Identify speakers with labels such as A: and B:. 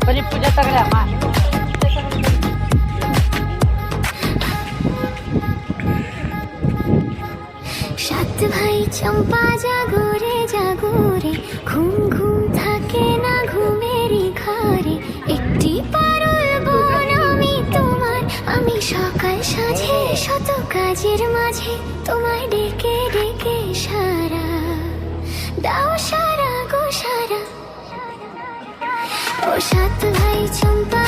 A: पूजा तगड़ा माँ
B: সাত ভাই চম্পা জাগরে ঘুম ঘুম থাকে না ঘুমেরই ঘরে একটি পারুল বোন আমি তোমার আমি সকাল সাঁঝে শত কাজের মাঝে তোমায় ডেকে ডেকে সারা দাও সারা গো সারা ও সাত ভাই চম্পা